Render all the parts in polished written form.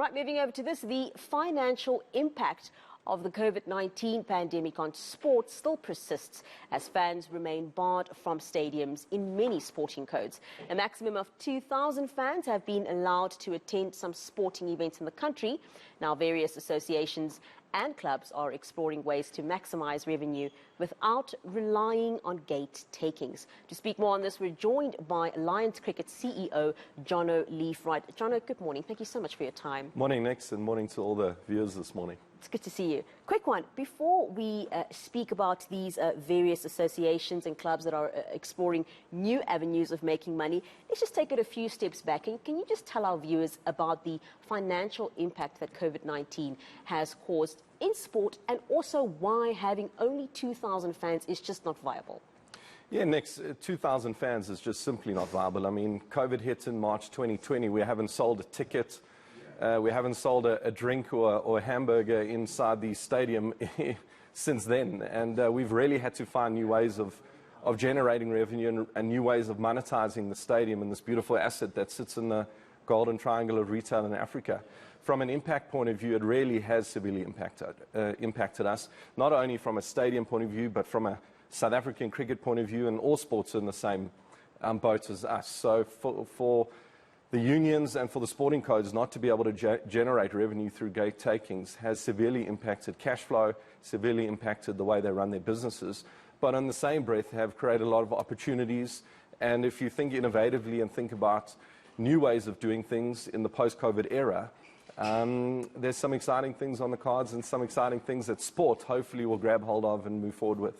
Right, moving over to this, the financial impact of the COVID-19 pandemic on sport still persists as fans remain barred from stadiums in many sporting codes. A maximum of 2,000 fans have been allowed to attend some sporting events in the country. Now, various associations and clubs are exploring ways to maximize revenue without relying on gate takings. To speak more on this, we're joined by Lions Cricket CEO Jono Leaf-Wright. Jono, good morning. Thank you so much for your time. Morning, Nix, and morning to all the viewers this morning. It's good to see you. Quick one, before we speak about these various associations and clubs that are exploring new avenues of making money, let's just take it a few steps back. And can you just tell our viewers about the financial impact that COVID-19 has caused in sport, and also why having only 2,000 fans is just not viable? Yeah, Nix, 2,000 fans is just simply not viable. I mean, COVID hit in March 2020. We haven't sold a ticket. We haven't sold a drink or a hamburger inside the stadium since then. And we've really had to find new ways of generating revenue and new ways of monetizing the stadium and this beautiful asset that sits in the golden triangle of retail in Africa. From an impact point of view, it really has severely impacted us, not only from a stadium point of view, but from a South African cricket point of view, and all sports are in the same boat as us. So for the unions and for the sporting codes not to be able to generate revenue through gate takings has severely impacted cash flow, severely impacted the way they run their businesses, but in the same breath have created a lot of opportunities. And if you think innovatively and think about new ways of doing things in the post-COVID era, there's some exciting things on the cards and some exciting things that sport hopefully will grab hold of and move forward with.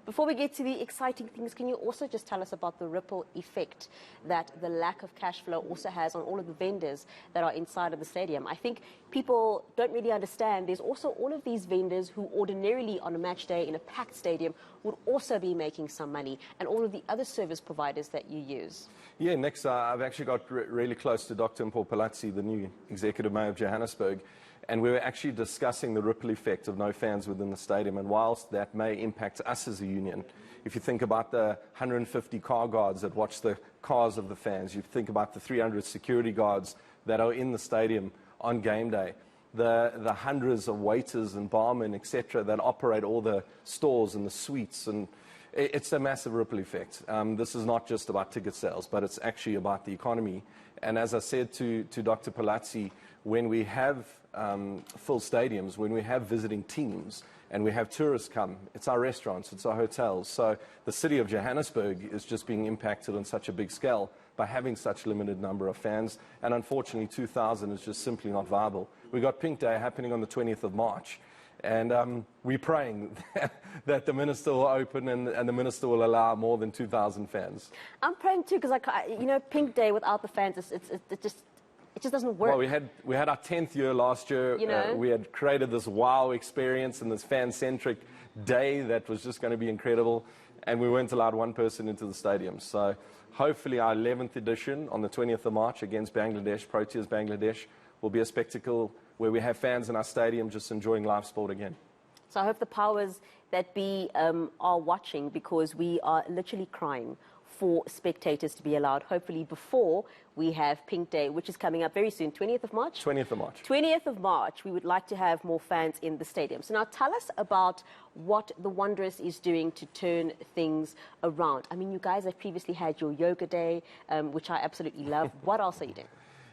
Before we get to the exciting things, can you also just tell us about the ripple effect that the lack of cash flow also has on all of the vendors that are inside of the stadium? I think people don't really understand there's also all of these vendors who ordinarily on a match day in a packed stadium would also be making some money, and all of the other service providers that you use. Yeah, next, I've actually got really close to Dr. Palazzi, the new executive mayor of Johannesburg, and we were actually discussing the ripple effect of no fans within the stadium. And whilst that may impact us as a union, if you think about the 150 car guards that watch the cars of the fans, you think about the 300 security guards that are in the stadium on game day, the hundreds of waiters and barmen, etc., that operate all the stores and the suites, and it's a massive ripple effect. This is not just about ticket sales, but it's actually about the economy. And as I said to Dr. Palazzi, when we have full stadiums, when we have visiting teams and we have tourists come, it's our restaurants, it's our hotels. So the city of Johannesburg is just being impacted on such a big scale by having such limited number of fans. And unfortunately, 2,000 is just simply not viable. We got Pink Day happening on the 20th of March. And we're praying that the minister will open and the minister will allow more than 2,000 fans. I'm praying too, because Pink Day without the fans, it just doesn't work. Well, we had our 10th year last year. We had created this wow experience and this fan-centric day that was just going to be incredible, and we weren't allowed one person into the stadium. So hopefully our 11th edition on the 20th of March against Bangladesh, Proteas Bangladesh, will be a spectacle where we have fans in our stadium just enjoying live sport again. So I hope the powers that be are watching, because we are literally crying for spectators to be allowed, hopefully before we have Pink Day, which is coming up very soon, 20th of March? 20th of March. 20th of March, we would like to have more fans in the stadium. So now tell us about what the Wanderers is doing to turn things around. I mean, you guys have previously had your yoga day, which I absolutely love. What else are you doing?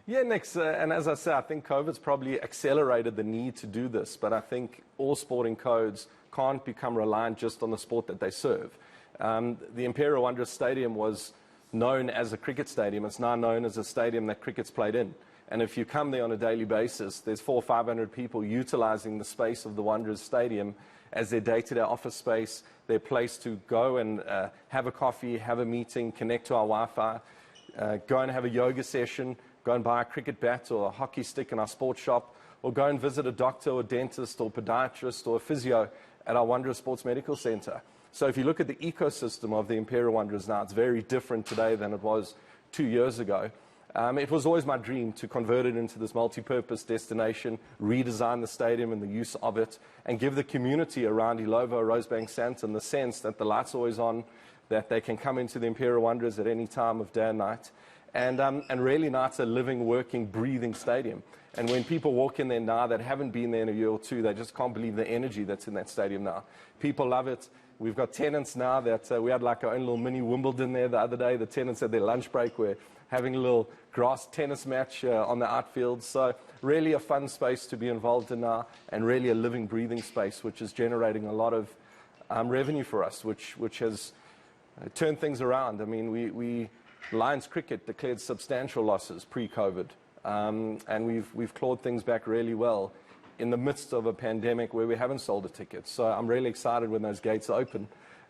Yeah, Nix, and as I said, I think COVID's probably accelerated the need to do this, but I think all sporting codes can't become reliant just on the sport that they serve. The Imperial Wanderers Stadium was known as a cricket stadium. It's now known as a stadium that cricket's played in. And if you come there on a daily basis, there's 400 or 500 people utilizing the space of the Wanderers Stadium as their day-to-day office space, their place to go and have a coffee, have a meeting, connect to our Wi-Fi, go and have a yoga session, go and buy a cricket bat or a hockey stick in our sports shop, or go and visit a doctor or dentist or podiatrist or a physio at our Wanderers Sports Medical Center. So if you look at the ecosystem of the Imperial Wanderers now, it's very different today than it was 2 years ago. It was always my dream to convert it into this multi-purpose destination, redesign the stadium and the use of it, and give the community around Illovo, Rosebank, Sandton the sense that the light's always on, that they can come into the Imperial Wanderers at any time of day and night, And really now it's a living, working, breathing stadium. And when people walk in there now that haven't been there in a year or two, they just can't believe the energy that's in that stadium now. People love it. We've got tenants now that we had like our own little mini Wimbledon there the other day. The tenants at their lunch break were having a little grass tennis match on the outfield. So really a fun space to be involved in now, and really a living, breathing space, which is generating a lot of revenue for us, which has turned things around. I mean, we Lions Cricket declared substantial losses pre-COVID, and we've clawed things back really well in the midst of a pandemic where we haven't sold a ticket. So I'm really excited when those gates open,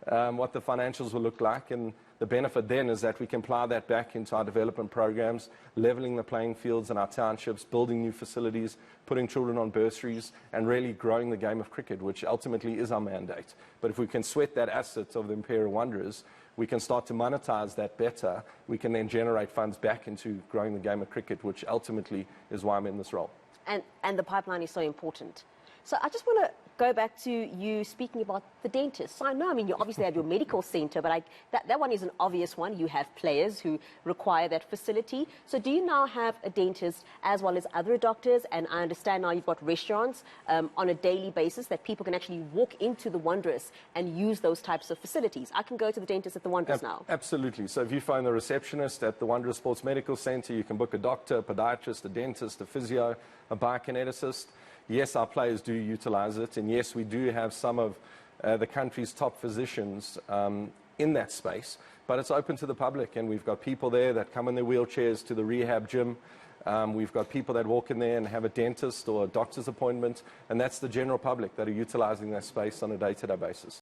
what the financials will look like. And the benefit then is that we can plow that back into our development programs, leveling the playing fields in our townships, building new facilities, putting children on bursaries, and really growing the game of cricket, which ultimately is our mandate. But if we can sweat that asset of the Imperial Wanderers, we can start to monetize that better. We can then generate funds back into growing the game of cricket, which ultimately is why I'm in this role. And the pipeline is so important. So I just want to go back to you speaking about the dentists. So I know, I mean, you obviously have your medical center, but that one is an obvious one. You have players who require that facility. So do you now have a dentist as well as other doctors? And I understand now you've got restaurants on a daily basis that people can actually walk into the Wanderers and use those types of facilities. I can go to the dentist at the Wanderers now. Absolutely. So if you phone the receptionist at the Wanderers Sports Medical Center, you can book a doctor, a podiatrist, a dentist, a physio, a biokineticist. Yes, our players do utilize it, and yes, we do have some of the country's top physicians in that space, but it's open to the public, and we've got people there that come in their wheelchairs to the rehab gym. We've got people that walk in there and have a dentist or a doctor's appointment, and that's the general public that are utilizing that space on a day-to-day basis.